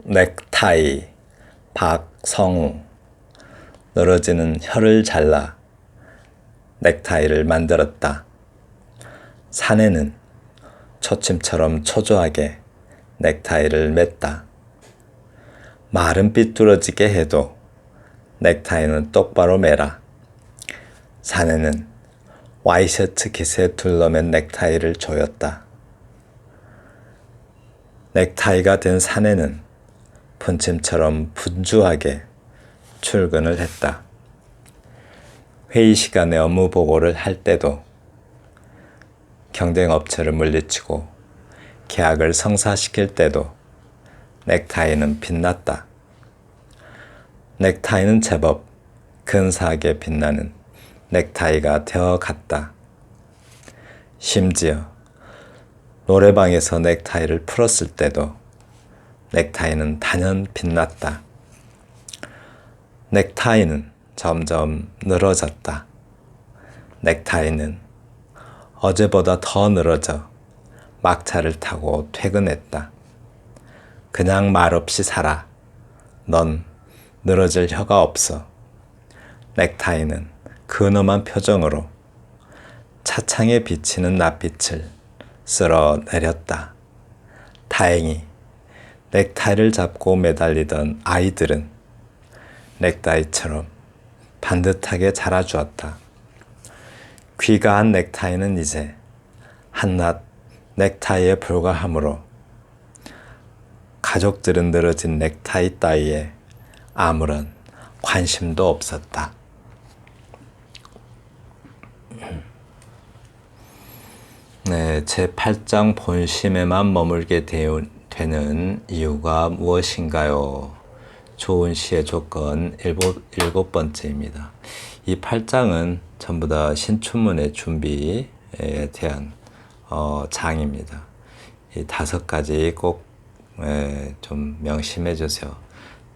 넥타이 박성우. 늘어지는 혀를 잘라 넥타이를 만들었다. 사내는 초침처럼 초조하게 넥타이를 맸다. 말은 삐뚤어지게 해도 넥타이는 똑바로 매라. 사내는 와이셔츠 깃에 둘러맨 넥타이를 조였다. 넥타이가 된 사내는 분침처럼 분주하게 출근을 했다. 회의 시간에 업무 보고를 할 때도 경쟁 업체를 물리치고 계약을 성사시킬 때도 넥타이는 빛났다. 넥타이는 제법 근사하게 빛나는 넥타이가 되어갔다. 심지어 노래방에서 넥타이를 풀었을 때도 넥타이는 단연 빛났다. 넥타이는 점점 늘어졌다. 넥타이는 어제보다 더 늘어져 막차를 타고 퇴근했다. 그냥 말없이 살아. 넌 늘어질 혀가 없어. 넥타이는 근엄한 표정으로 차창에 비치는 낯빛을 쓸어내렸다. 다행히 넥타이를 잡고 매달리던 아이들은 넥타이처럼 반듯하게 자라주었다. 귀가한 넥타이는 이제 한낱 넥타이에 불과하므로 가족들은 늘어진 넥타이 따위에 아무런 관심도 없었다. 네, 제 8장 본심에만 머물게 되는 이유가 무엇인가요? 좋은 시의 조건 일곱 번째입니다. 이 8장은 전부 다 신춘문예 준비에 대한 장입니다. 이 5가지 꼭 좀 명심해 주세요.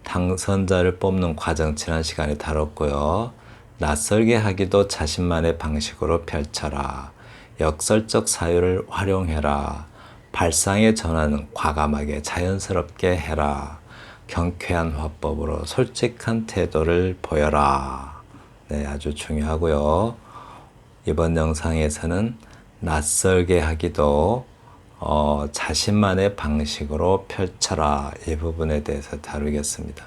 당선자를 뽑는 과정 지난 시간에 다뤘고요. 낯설게 하기도 자신만의 방식으로 펼쳐라. 역설적 사유를 활용해라. 발상의 전환은 과감하게 자연스럽게 해라. 경쾌한 화법으로 솔직한 태도를 보여라. 네, 아주 중요하고요. 이번 영상에서는 낯설게 하기도 자신만의 방식으로 펼쳐라. 이 부분에 대해서 다루겠습니다.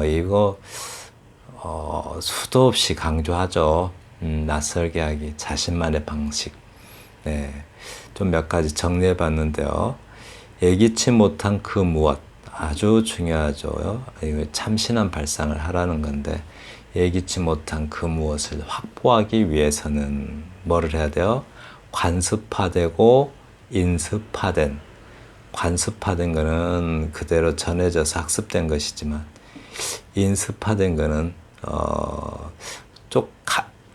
이거 수도 없이 강조하죠. 낯설게 하기, 자신만의 방식. 네, 좀 몇 가지 정리해 봤는데요. 예기치 못한 그 무엇, 아주 중요하죠. 이거 참신한 발상을 하라는 건데, 예기치 못한 그 무엇을 확보하기 위해서는 뭐를 해야 돼요? 관습화되고 인습화된, 관습화된 거는 그대로 전해져서 학습된 것이지만, 인습화된 거는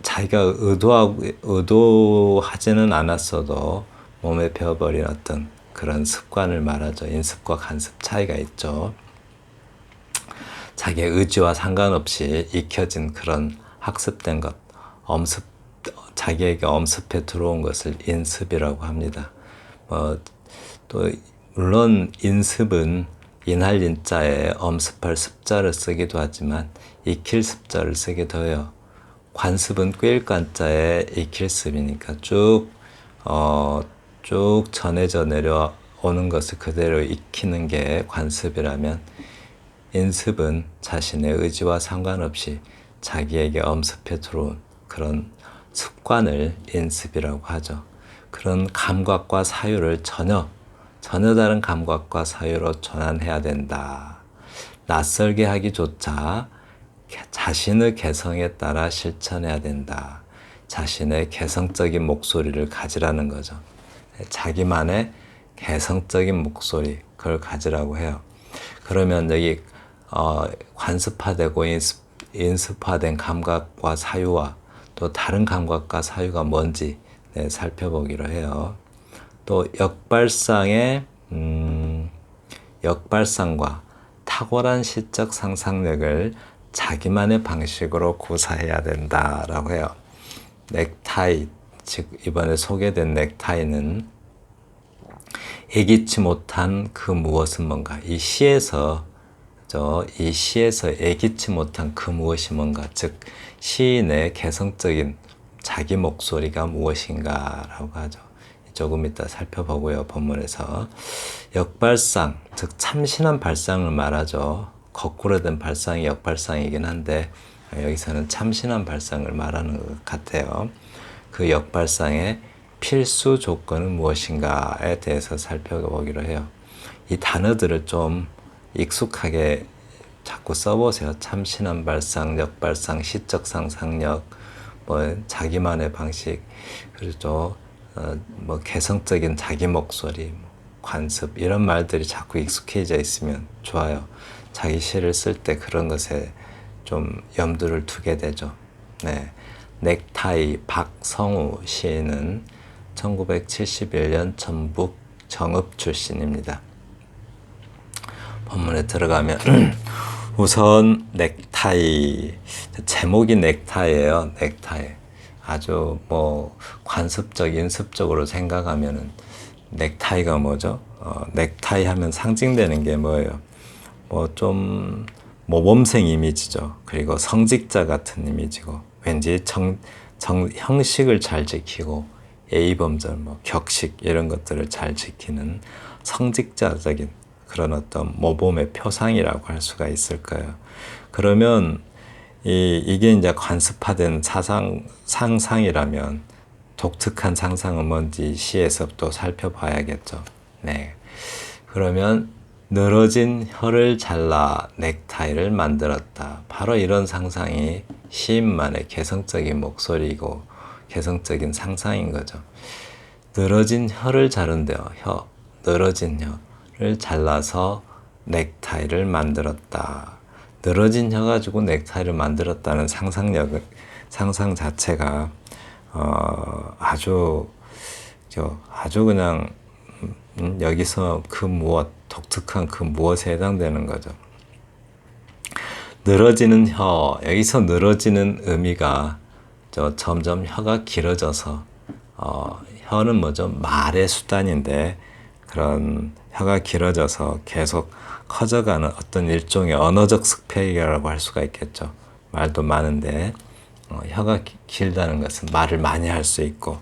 자기가 의도하지는 않았어도 몸에 배어버린 어떤 그런 습관을 말하죠. 인습과 관습 차이가 있죠. 자기의 의지와 상관없이 익혀진 그런 학습된 것, 자기에게 엄습해 들어온 것을 인습이라고 합니다. 또 물론 인습은 인할 인자에 엄습할 습자를 쓰기도 하지만 익힐 습자를 쓰기도 해요. 관습은 꿰일 관자에 익힐 습이니까 쭉 전해져 내려오는 것을 그대로 익히는 게 관습이라면, 인습은 자신의 의지와 상관없이 자기에게 엄습해 들어온 그런 습관을 인습이라고 하죠. 그런 감각과 사유를 전혀 다른 감각과 사유로 전환해야 된다. 낯설게 하기조차 자신의 개성에 따라 실천해야 된다. 자신의 개성적인 목소리를 가지라는 거죠. 자기만의 개성적인 목소리, 그걸 가지라고 해요. 그러면 여기 관습화되고 인습화된 감각과 사유와 또 다른 감각과 사유가 뭔지 살펴보기로 해요. 또 역발상과 탁월한 시적 상상력을 자기만의 방식으로 구사해야 된다라고 해요. 넥타이, 즉 이번에 소개된 넥타이는 예기치 못한 그 무엇은 뭔가. 이 시에서 예기치 못한 그 무엇이 뭔가, 즉 시인의 개성적인 자기 목소리가 무엇인가라고 하죠. 조금 이따 살펴보고요. 본문에서 역발상, 즉 참신한 발상을 말하죠. 거꾸로 된 발상이 역발상이긴 한데 여기서는 참신한 발상을 말하는 것 같아요. 그 역발상의 필수 조건은 무엇인가에 대해서 살펴보기로 해요. 이 단어들을 좀 익숙하게 자꾸 써보세요. 참신한 발상, 역발상, 시적 상상력, 뭐 자기만의 방식, 그리고 뭐 개성적인 자기 목소리, 관습, 이런 말들이 자꾸 익숙해져 있으면 좋아요. 자기 시를 쓸 때 그런 것에 좀 염두를 두게 되죠. 네. 넥타이 박성우 시인은 1971년 전북 정읍 출신입니다. 본문에 들어가면 우선 넥타이, 제목이 넥타이예요. 넥타이. 아주 뭐 관습적, 인습적으로 생각하면은 넥타이가 뭐죠? 넥타이 하면 상징되는 게 뭐예요? 뭐 좀 모범생 이미지죠. 그리고 성직자 같은 이미지고, 왠지 형식을 잘 지키고 예의범절, 뭐 격식 이런 것들을 잘 지키는 성직자적인 그런 어떤 모범의 표상이라고 할 수가 있을 거예요. 그러면 이게 이제 관습화된 상상이라면 독특한 상상은 뭔지 시에서 또 살펴봐야겠죠. 네. 그러면 늘어진 혀를 잘라 넥타이를 만들었다. 바로 이런 상상이 시인만의 개성적인 목소리이고 개성적인 상상인 거죠. 늘어진 혀를 자른대요. 늘어진 혀를 잘라서 넥타이를 만들었다. 늘어진 혀 가지고 넥타이를 만들었다는 상상 자체가 아주 그냥 여기서 그 독특한 그 무엇에 해당되는 거죠. 늘어지는 혀, 여기서 늘어지는 의미가 점점 혀가 길어져서 혀는 뭐죠? 말의 수단인데 그런 혀가 길어져서 계속 커져가는 어떤 일종의 언어적 스펙이라고 할 수가 있겠죠. 말도 많은데 혀가 길다는 것은 말을 많이 할 수 있고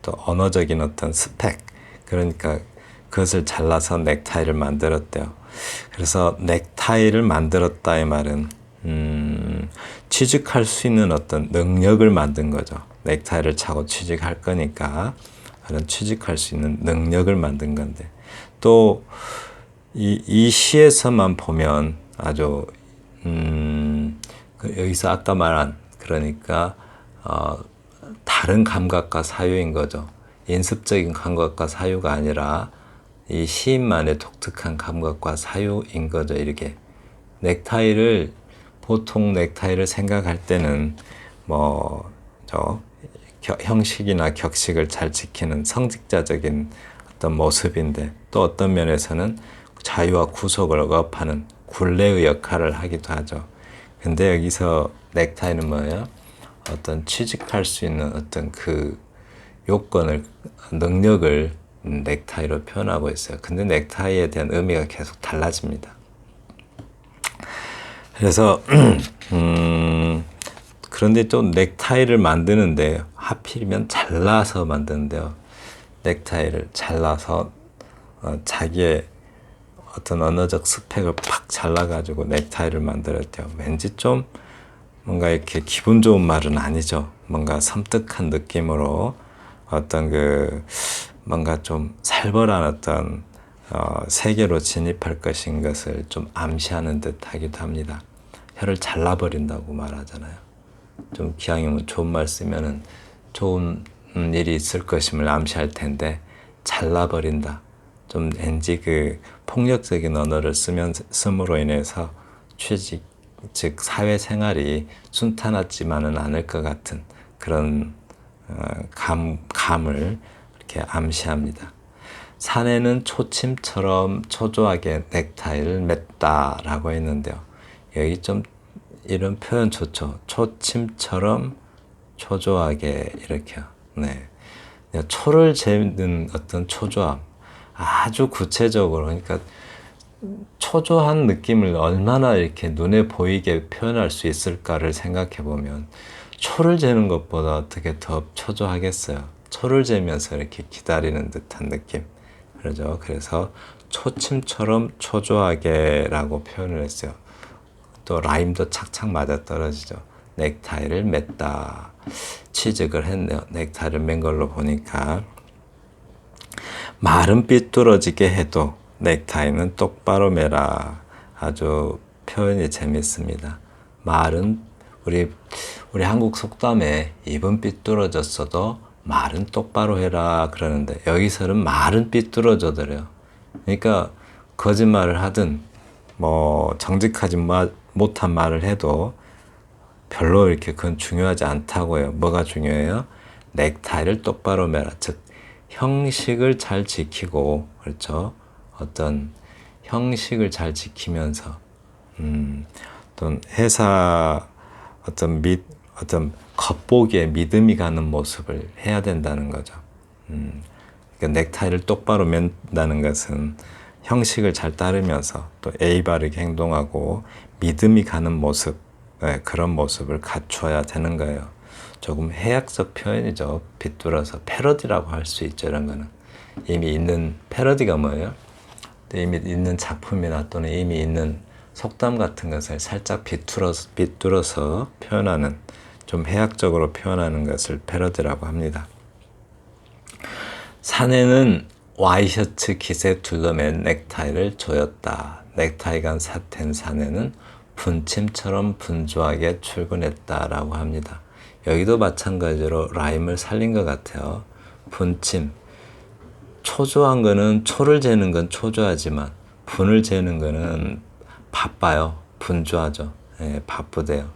또 언어적인 어떤 스펙, 그러니까 그것을 잘라서 넥타이를 만들었대요. 그래서 넥타이를 만들었다의 말은 취직할 수 있는 어떤 능력을 만든 거죠. 넥타이를 차고 취직할 거니까 그런 취직할 수 있는 능력을 만든 건데, 또 이 시에서만 보면 아주 여기서 아까 말한, 그러니까 다른 감각과 사유인 거죠. 인습적인 감각과 사유가 아니라 이 시인만의 독특한 감각과 사유인 거죠. 이렇게 보통 넥타이를 생각할 때는 형식이나 격식을 잘 지키는 성직자적인 어떤 모습인데, 또 어떤 면에서는 자유와 구속을 억압하는 굴레의 역할을 하기도 하죠. 근데 여기서 넥타이는 뭐예요? 어떤 취직할 수 있는 어떤 그 요건을, 능력을 넥타이로 표현하고 있어요. 근데 넥타이에 대한 의미가 계속 달라집니다. 그래서 그런데 또 넥타이를 만드는데 하필이면 잘라서 만드는데요. 넥타이를 잘라서 자기의 어떤 언어적 스펙을 팍 잘라가지고 넥타이를 만들었대요. 왠지 좀 뭔가 이렇게 기분 좋은 말은 아니죠. 뭔가 섬뜩한 느낌으로 어떤 뭔가 좀 살벌한 어떤 세계로 진입할 것인 것을 좀 암시하는 듯 하기도 합니다. 혀를 잘라버린다고 말하잖아요. 좀 기왕이면 좋은 말 쓰면은 좋은 일이 있을 것임을 암시할 텐데, 잘라버린다. 좀 왠지 폭력적인 언어를 씀으로 인해서 취직, 즉 사회생활이 순탄하지만은 않을 것 같은 그런 감을 이렇게 암시합니다. 사내는 초침처럼 초조하게 넥타이를 맸다라고 했는데요. 여기 좀 이런 표현 좋죠. 초침처럼 초조하게 이렇게요. 네. 초를 재는 어떤 초조함, 아주 구체적으로, 그러니까 초조한 느낌을 얼마나 이렇게 눈에 보이게 표현할 수 있을까를 생각해 보면 초를 재는 것보다 어떻게 더 초조하겠어요. 초를 재면서 이렇게 기다리는 듯한 느낌. 그러죠. 그래서 초침처럼 초조하게라고 표현을 했어요. 또 라임도 착착 맞아 떨어지죠. 넥타이를 맸다. 취직을 했네요. 넥타이를 맨 걸로 보니까. 말은 삐뚤어지게 해도 넥타이는 똑바로 매라. 아주 표현이 재밌습니다. 말은 우리 한국 속담에 입은 삐뚤어졌어도 말은 똑바로 해라 그러는데 여기서는 말은 삐뚤어져더래요. 그러니까 거짓말을 하든 뭐 정직하지 못한 말을 해도 별로 이렇게 그건 중요하지 않다고요. 뭐가 중요해요? 넥타이를 똑바로 매라. 즉 형식을 잘 지키고, 그렇죠? 어떤 형식을 잘 지키면서 어떤 회사 어떤 겉보기에 믿음이 가는 모습을 해야 된다는 거죠. 그러니까 넥타이를 똑바로 맨다는 것은 형식을 잘 따르면서 또 예의 바르게 행동하고 믿음이 가는 모습, 그런 모습을 갖춰야 되는 거예요. 조금 해학적 표현이죠. 빗둘어서 패러디라고 할 수 있죠. 이런 거는 이미 있는 패러디가 뭐예요? 이미 있는 작품이나 또는 이미 있는 속담 같은 것을 살짝 빗둘어서 표현하는, 좀 해학적으로 표현하는 것을 패러디라고 합니다. 사내는 와이셔츠 깃에 둘러맨 넥타이를 조였다. 넥타이가 된 사내는 분침처럼 분주하게 출근했다라고 합니다. 여기도 마찬가지로 라임을 살린 것 같아요. 분침. 초조한 거는 초를 재는 건 초조하지만 분을 재는 거는 바빠요. 분주하죠. 바쁘대요.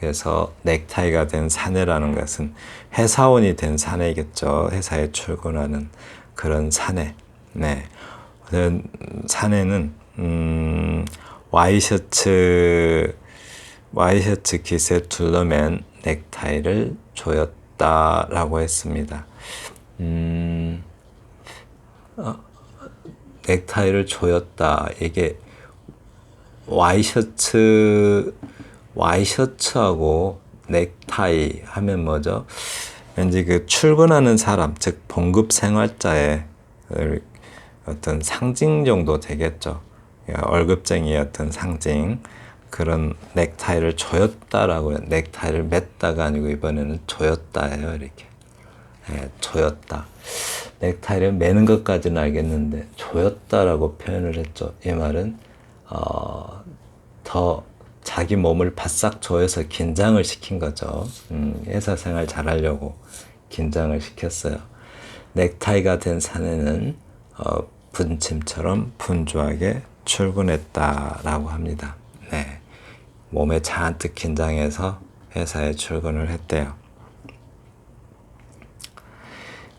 그래서 넥타이가 된 사내라는 것은 회사원이 된 사내겠죠. 회사에 출근하는 그런 사내. 네. 사내는 와이셔츠 깃에 둘러맨 넥타이를 조였다라고 했습니다. 넥타이를 조였다. 이게 와이셔츠하고 넥타이 하면 뭐죠? 왠지 그 출근하는 사람, 즉 봉급 생활자의 어떤 상징 정도 되겠죠. 월급쟁이의 어떤 상징. 그런 넥타이를 조였다라고요. 넥타이를 맸다가 아니고 이번에는 조였다예요. 이렇게. 조였다. 넥타이를 매는 것까지는 알겠는데 조였다라고 표현을 했죠. 이 말은 더 자기 몸을 바싹 조여서 긴장을 시킨 거죠. 회사 생활 잘하려고 긴장을 시켰어요. 넥타이가 된 사내는 분침처럼 분주하게 출근했다라고 합니다. 네. 몸에 잔뜩 긴장해서 회사에 출근을 했대요.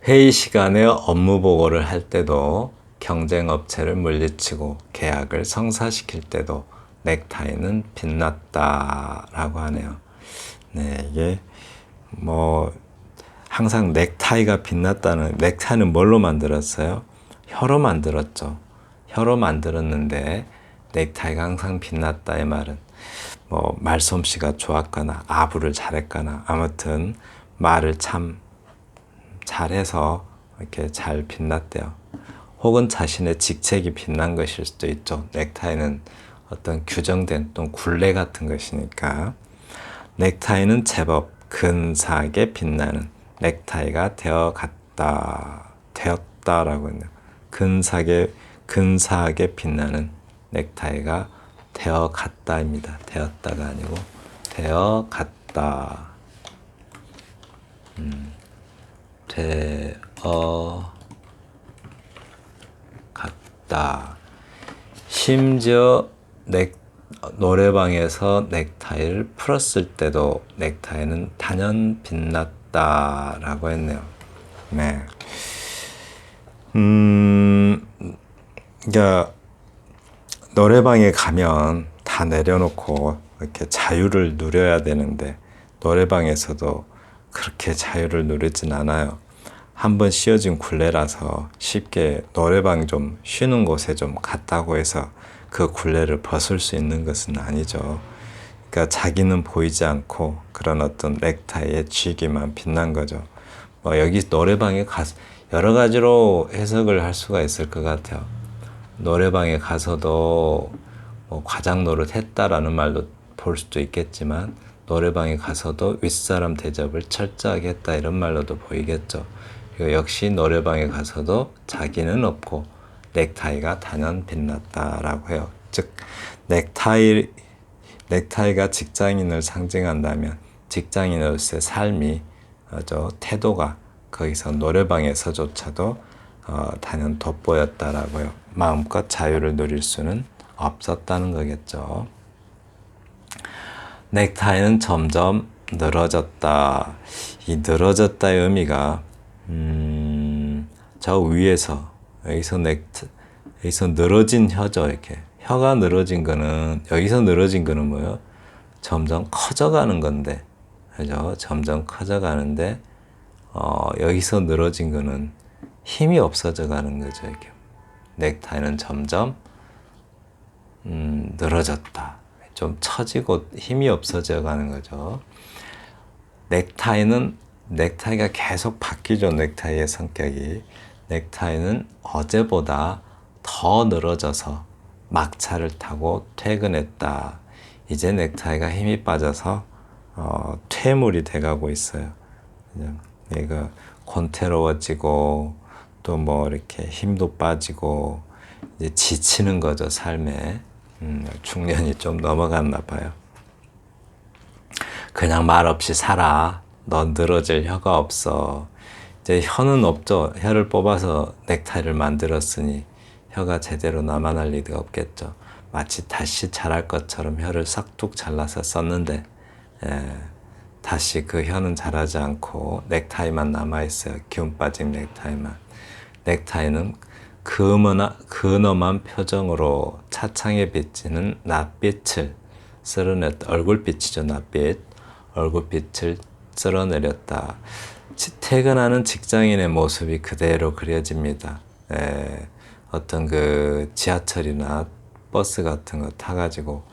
회의 시간에 업무 보고를 할 때도, 경쟁 업체를 물리치고 계약을 성사시킬 때도 넥타이는 빛났다라고 하네요. 네, 이게 뭐 항상 넥타이가 빛났다는, 넥타이는 뭘로 만들었어요? 혀로 만들었죠. 혀로 만들었는데 넥타이가 항상 빛났다. 이 말은 뭐 말솜씨가 좋았거나 아부를 잘했거나 아무튼 말을 참 잘해서 이렇게 잘 빛났대요. 혹은 자신의 직책이 빛난 것일 수도 있죠. 넥타이는 어떤 규정된 또 굴레 같은 것이니까. 넥타이는 제법 근사하게 빛나는 넥타이가 되었다라고 했네요. 근사하게 빛나는 넥타이가 되어갔다입니다. 되었다가 아니고 되어갔다. 되어갔다. 심지어 노래방에서 넥타이를 풀었을 때도 넥타이는 단연 빛났다라고 했네요. 네. 그러니까 노래방에 가면 다 내려놓고 이렇게 자유를 누려야 되는데 노래방에서도 그렇게 자유를 누리진 않아요. 한번 씌워진 굴레라서 쉽게 노래방 좀 쉬는 곳에 좀 갔다고 해서 그 굴레를 벗을 수 있는 것은 아니죠. 그러니까 자기는 보이지 않고 그런 어떤 넥타이의 쥐기만 빛난 거죠. 뭐 여기 노래방에 가서 여러 가지로 해석을 할 수가 있을 것 같아요. 노래방에 가서도 뭐 과장 노릇 했다라는 말로 볼 수도 있겠지만 노래방에 가서도 윗사람 대접을 철저하게 했다 이런 말로도 보이겠죠. 그리고 역시 노래방에 가서도 자기는 없고 넥타이가 단연 빛났다라고 해요. 즉 넥타이가 직장인을 상징한다면 직장인으로서의 삶이 태도가 거기서 노래방에서조차도 단연 돋보였다라고요. 마음껏 자유를 누릴 수는 없었다는 거겠죠. 넥타이는 점점 늘어졌다. 이 늘어졌다의 의미가 저 위에서 여기서 늘어진 혀죠. 이렇게 혀가 늘어진 거는 여기서 늘어진 거는 뭐예요? 점점 커져가는 건데, 그죠? 점점 커져가는데 여기서 늘어진 거는 힘이 없어져 가는 거죠. 이렇게 넥타이는 점점 늘어졌다. 좀 처지고 힘이 없어져 가는 거죠. 넥타이가 계속 바뀌죠. 넥타이의 성격이. 넥타이는 어제보다 더 늘어져서 막차를 타고 퇴근했다. 이제 넥타이가 힘이 빠져서 퇴물이 돼가고 있어요. 얘가 곤태로워지고 또 뭐 이렇게 힘도 빠지고 이제 지치는 거죠. 삶에. 중년이 좀 넘어갔나 봐요. 그냥 말 없이 살아. 넌 늘어질 혀가 없어. 이제 혀는 없죠. 혀를 뽑아서 넥타이를 만들었으니 혀가 제대로 남아날 리가 없겠죠. 마치 다시 자랄 것처럼 혀를 싹둑 잘라서 썼는데 다시 그 혀는 자라지 않고 넥타이만 남아있어요. 기운 빠진 넥타이만. 넥타이는 근엄한 표정으로 차창에 비치는 낯빛을 쓸어냈다. 얼굴빛이죠. 낯빛. 얼굴빛을 쓸어내렸다. 퇴근하는 직장인의 모습이 그대로 그려집니다. 어떤 그 지하철이나 버스 같은 거 타가지고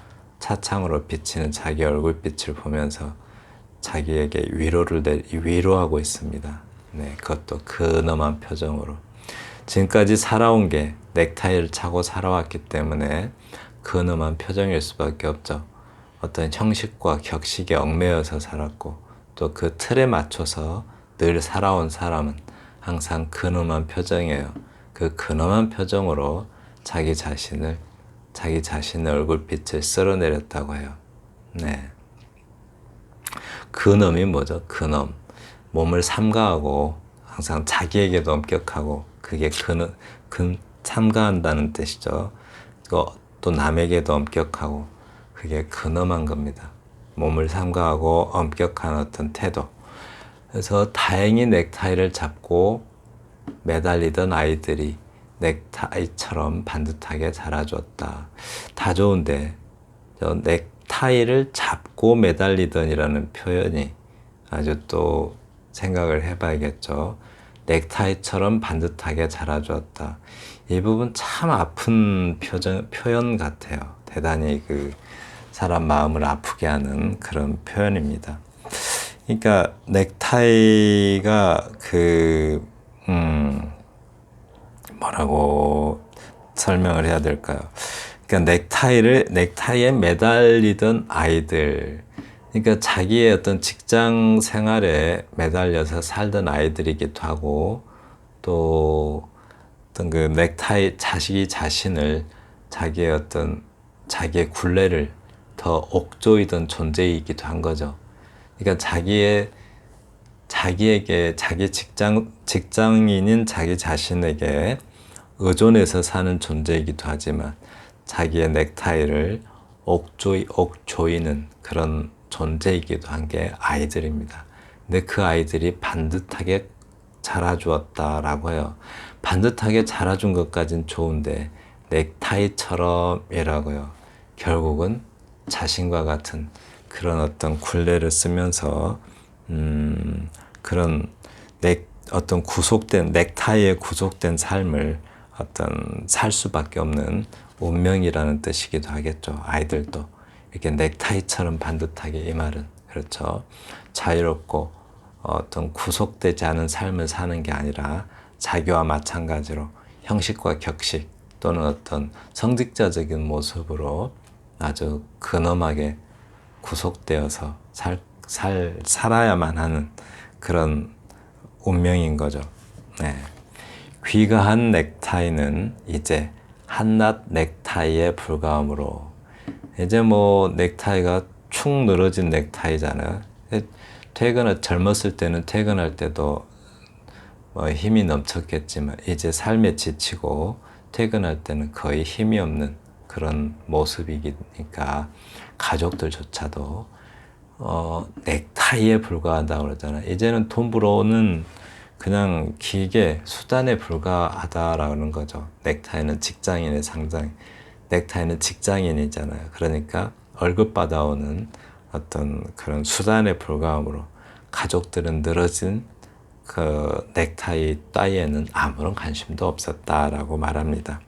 차창으로 비치는 자기 얼굴빛을 보면서 자기에게 위로하고 있습니다. 네, 그것도 근엄한 표정으로. 지금까지 살아온 게 넥타이를 차고 살아왔기 때문에 근엄한 표정일 수밖에 없죠. 어떤 형식과 격식에 얽매여서 살았고 또 그 틀에 맞춰서 늘 살아온 사람은 항상 근엄한 표정이에요. 그 근엄한 표정으로 자기 자신의 얼굴빛을 쓸어내렸다고 해요. 네. 근엄이 뭐죠? 근엄. 몸을 삼가하고 항상 자기에게도 엄격하고 그게 삼가한다는 뜻이죠. 또 남에게도 엄격하고 그게 근엄한 겁니다. 몸을 삼가하고 엄격한 어떤 태도. 그래서 다행히 넥타이를 잡고 매달리던 아이들이 넥타이처럼 반듯하게 자라줬다. 다 좋은데 넥타이를 잡고 매달리던이라는 표현이 아주 또 생각을 해봐야겠죠. 넥타이처럼 반듯하게 자라주었다. 이 부분 참 아픈 표현 같아요. 대단히 그 사람 마음을 아프게 하는 그런 표현입니다. 그러니까 넥타이가 뭐라고 설명을 해야 될까요? 그러니까 넥타이에 매달리던 아이들, 그러니까 자기의 어떤 직장 생활에 매달려서 살던 아이들이기도 하고, 또 어떤 그 넥타이 자신을 자기의 굴레를 더 옥조이던 존재이기도 한 거죠. 그러니까 자기에게 직장인인 자기 자신에게 의존해서 사는 존재이기도 하지만 자기의 넥타이를 옥조이는 그런 존재이기도 한 게 아이들입니다. 근데 그 아이들이 반듯하게 자라주었다라고 해요. 반듯하게 자라준 것까진 좋은데 넥타이처럼이라고요. 결국은 자신과 같은 그런 어떤 굴레를 쓰면서 그런 어떤 구속된 넥타이에 구속된 삶을 어떤 살 수밖에 없는 운명이라는 뜻이기도 하겠죠. 아이들도 이렇게 넥타이처럼 반듯하게 이 말은 그렇죠. 자유롭고 어떤 구속되지 않은 삶을 사는 게 아니라 자기와 마찬가지로 형식과 격식 또는 어떤 성직자적인 모습으로 아주 근엄하게 구속되어서 살아야만 하는 그런 운명인 거죠. 네. 귀가한 넥타이는 이제 한낱 넥타이에 불과하므로 이제 뭐 넥타이가 축 늘어진 넥타이잖아요. 젊었을 때는 퇴근할 때도 뭐 힘이 넘쳤겠지만 이제 삶에 지치고 퇴근할 때는 거의 힘이 없는 그런 모습이니까 가족들조차도 넥타이에 불과하다고 그러잖아요. 이제는 돈 벌어오는 그냥 기계, 수단에 불과하다라는 거죠. 넥타이는 직장인의 상징, 넥타이는 직장인이잖아요. 그러니까 월급 받아오는 어떤 그런 수단에 불과하므로 가족들은 늘어진 그 넥타이 따위에는 아무런 관심도 없었다라고 말합니다.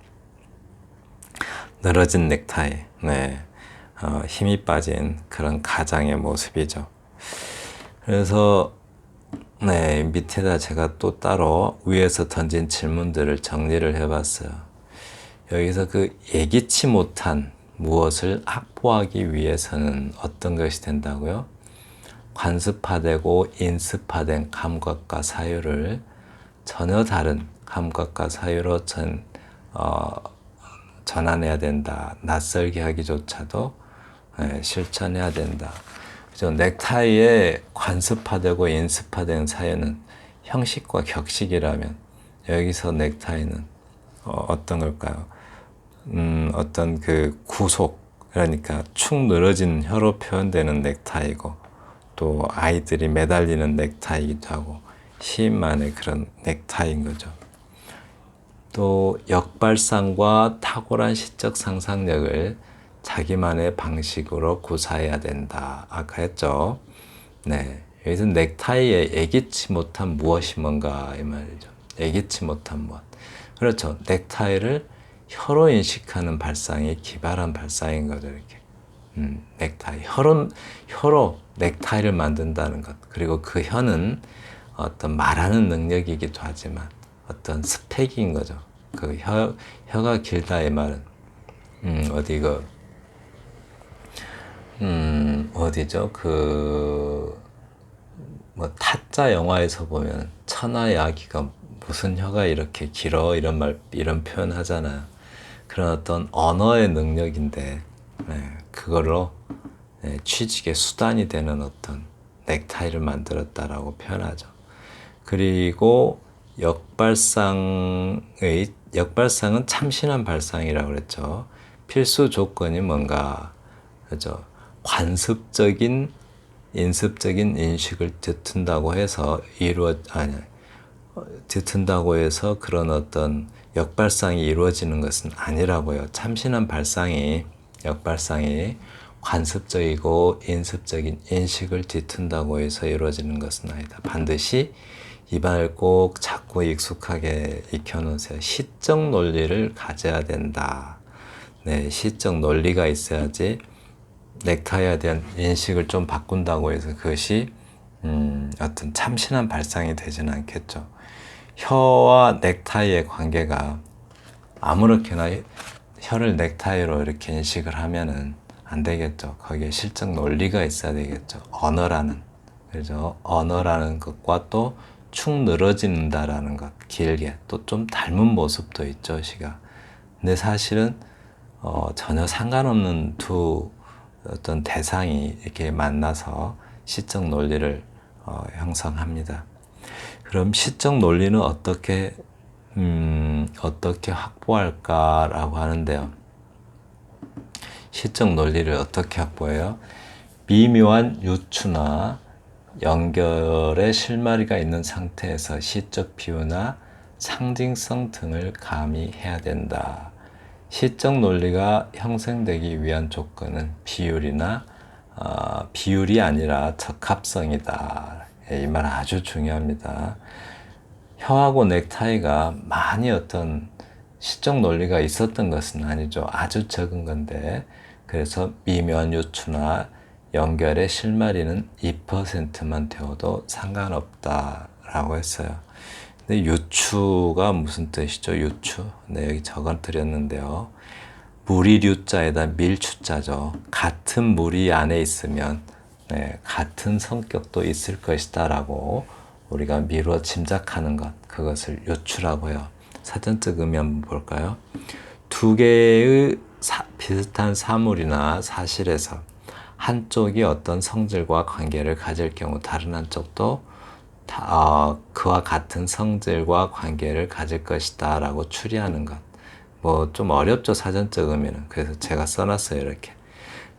늘어진 넥타이, 네, 힘이 빠진 그런 가장의 모습이죠. 그래서 네, 밑에다 제가 또 따로 위에서 던진 질문들을 정리를 해봤어요. 여기서 그 예기치 못한 무엇을 확보하기 위해서는 어떤 것이 된다고요? 관습화되고 인습화된 감각과 사유를 전혀 다른 감각과 사유로 전환해야 된다. 낯설게 하기조차도 실천해야 된다. 그죠? 넥타이에 관습화되고 인습화된 사유는 형식과 격식이라면 여기서 넥타이는 어떤 걸까요? 어떤 그 구속, 그러니까 축 늘어진 혀로 표현되는 넥타이고 또 아이들이 매달리는 넥타이기도 하고 시인만의 그런 넥타이인 거죠. 또 역발상과 탁월한 시적 상상력을 자기만의 방식으로 구사해야 된다. 아까 했죠. 네, 여기서 넥타이에 예기치 못한 무엇이 뭔가 이 말이죠. 예기치 못한 무엇. 그렇죠. 넥타이를 혀로 인식하는 발상이 기발한 발상인 거죠. 이렇게. 넥타이. 혀로 넥타이를 만든다는 것. 그리고 그 혀는 어떤 말하는 능력이기도 하지만 어떤 스펙인 거죠. 그 혀가 길다 이 말은 어디죠? 뭐 타짜 영화에서 보면 천하의 아기가 무슨 혀가 이렇게 길어 이런 표현 하잖아요. 그런 어떤 언어의 능력인데 그걸로 취직의 수단이 되는 어떤 넥타이를 만들었다라고 표현하죠. 그리고 역발상은 참신한 발상이라고 그랬죠. 필수 조건이 뭔가, 그죠? 관습적인, 인습적인 인식을 뒤튼다고 해서 뒤튼다고 해서 그런 어떤 역발상이 이루어지는 것은 아니라고요. 참신한 역발상이 관습적이고 인습적인 인식을 뒤튼다고 해서 이루어지는 것은 아니다. 반드시 입안을 꼭 자꾸 익숙하게 익혀놓으세요. 시적 논리를 가져야 된다. 네, 시적 논리가 있어야지 넥타이에 대한 인식을 좀 바꾼다고 해서 그것이 어떤 참신한 발상이 되지는 않겠죠. 혀와 넥타이의 관계가 아무렇게나 혀를 넥타이로 이렇게 인식을 하면은 안 되겠죠. 거기에 실적 논리가 있어야 되겠죠. 그죠? 언어라는 것과 또 축 늘어진다라는 것, 길게 또 좀 닮은 모습도 있죠, 시가. 근데 사실은 전혀 상관없는 두 어떤 대상이 이렇게 만나서 시적 논리를 형성합니다. 그럼 시적 논리는 어떻게 확보할까라고 하는데요. 시적 논리를 어떻게 확보해요? 미묘한 유추나 연결의 실마리가 있는 상태에서 시적 비유나 상징성 등을 가미해야 된다. 시적 논리가 형성되기 위한 조건은 비율이 아니라 적합성이다. 이 말 아주 중요합니다. 혀하고 넥타이가 많이 어떤 시적 논리가 있었던 것은 아니죠. 아주 적은 건데, 그래서 미묘한 유추나 연결의 실마리는 2%만 되어도 상관없다라고 했어요. 근데 유추가 무슨 뜻이죠? 유추. 네, 여기 적어드렸는데요. 무리류자에다 밀추자죠. 같은 무리 안에 있으면 네, 같은 성격도 있을 것이다 라고 우리가 미루어 짐작하는 것, 그것을 유추라고 해요. 사전적 의미 한번 볼까요? 두 개의 비슷한 사물이나 사실에서 한쪽이 어떤 성질과 관계를 가질 경우 다른 한쪽도 그와 같은 성질과 관계를 가질 것이다 라고 추리하는 것. 뭐 좀 어렵죠, 사전적 의미는. 그래서 제가 써놨어요, 이렇게.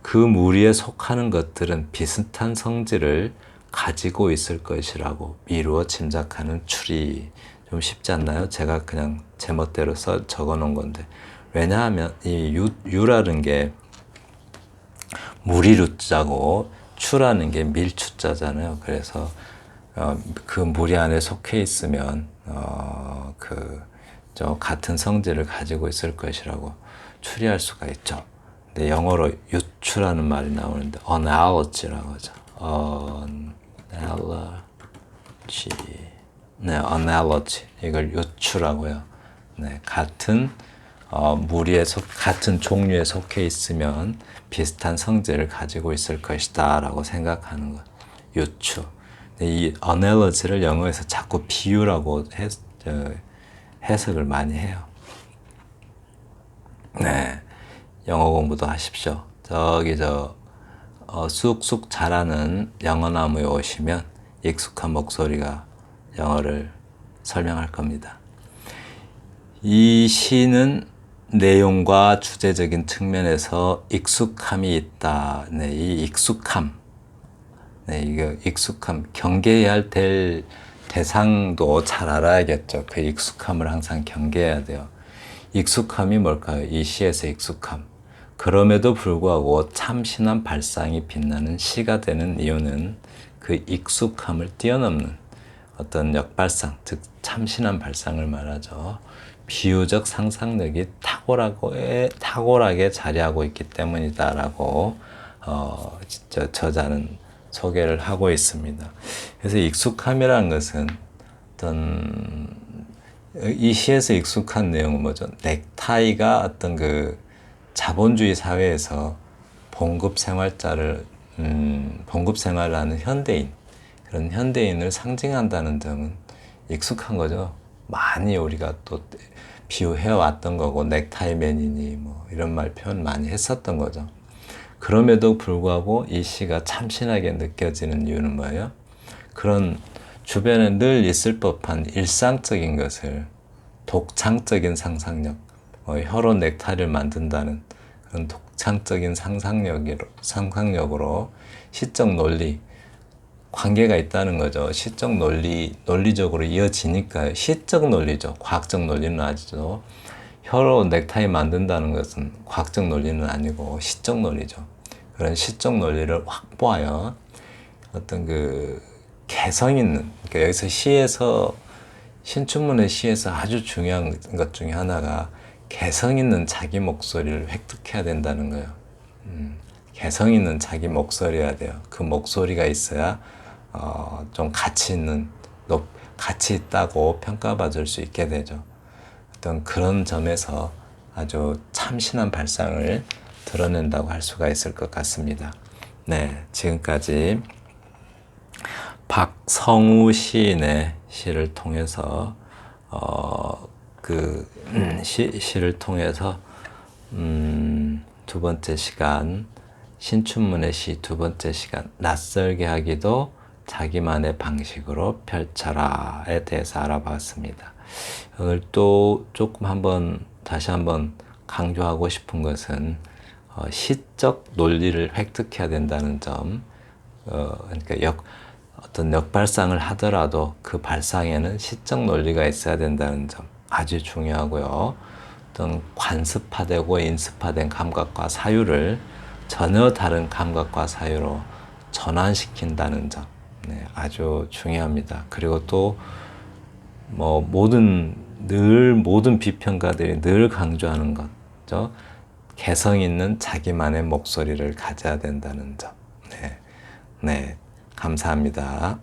그 무리에 속하는 것들은 비슷한 성질을 가지고 있을 것이라고 미루어 짐작하는 추리. 좀 쉽지 않나요? 제가 그냥 제멋대로 적어 놓은 건데. 왜냐하면 이 유라는 게 무리루자고 추라는 게 밀추자잖아요. 그래서 그 무리 안에 속해 있으면 같은 성질을 가지고 있을 것이라고 추리할 수가 있죠. 근데 영어로 유추라는 말이 나오는데 analogy라고 하죠. analogy. 이걸 유추라고 해요. 네, 같은 같은 종류에 속해 있으면 비슷한 성질을 가지고 있을 것이다 라고 생각하는 것. 유추. 이 analogy를 영어에서 자꾸 비유라고 해석을 많이 해요. 네, 영어 공부도 하십시오. 쑥쑥 자라는 영어나무에 오시면 익숙한 목소리가 영어를 설명할 겁니다. 이 시는 내용과 주제적인 측면에서 익숙함이 있다. 네, 이 익숙함. 네, 이거 익숙함. 경계해야 될 대상도 잘 알아야겠죠. 그 익숙함을 항상 경계해야 돼요. 익숙함이 뭘까요? 이 시에서 익숙함. 그럼에도 불구하고 참신한 발상이 빛나는 시가 되는 이유는 그 익숙함을 뛰어넘는 어떤 역발상, 즉 참신한 발상을 말하죠. 비유적 상상력이 탁월하게 자리하고 있기 때문이다라고 저자는 소개를 하고 있습니다. 그래서 익숙함이라는 것은 이 시에서 익숙한 내용은 뭐죠? 넥타이가 어떤 그 자본주의 사회에서 봉급 생활을 하는 현대인, 그런 현대인을 상징한다는 점은 익숙한 거죠. 많이 우리가 또 비유해왔던 거고, 넥타이맨이니 뭐 이런 표현 많이 했었던 거죠. 그럼에도 불구하고 이 시가 참신하게 느껴지는 이유는 뭐예요? 그런 주변에 늘 있을 법한 일상적인 것을 독창적인 상상력, 혀로 넥타이를 만든다는 그런 독창적인 상상력으로 시적 논리, 관계가 있다는 거죠. 시적 논리적으로 이어지니까요. 시적 논리죠. 과학적 논리는 아니죠. 혀로 넥타이 만든다는 것은 과학적 논리는 아니고 시적 논리죠. 그런 시적 논리를 확보하여 어떤 개성 있는, 그러니까 여기서 신춘문예 시에서 아주 중요한 것 중에 하나가 개성 있는 자기 목소리를 획득해야 된다는 거예요. 개성 있는 자기 목소리여야 돼요. 그 목소리가 있어야 좀 가치 있다고 평가받을 수 있게 되죠. 어떤 그런 점에서 아주 참신한 발상을 드러낸다고 할 수가 있을 것 같습니다. 네, 지금까지 박성우 시인의 시를 통해서 시를 통해서 두 번째 시간 신춘문예 시 두 번째 시간 낯설게 하기도 자기만의 방식으로 펼쳐라에 대해서 알아봤습니다. 오늘 또 다시 한번 강조하고 싶은 것은 시적 논리를 획득해야 된다는 점. 그러니까 어떤 역발상을 하더라도 그 발상에는 시적 논리가 있어야 된다는 점 아주 중요하고요. 어떤 관습화되고 인습화된 감각과 사유를 전혀 다른 감각과 사유로 전환시킨다는 점, 네, 아주 중요합니다. 그리고 또 모든 비평가들이 늘 강조하는 거죠. 개성 있는 자기만의 목소리를 가져야 된다는 점. 네, 감사합니다.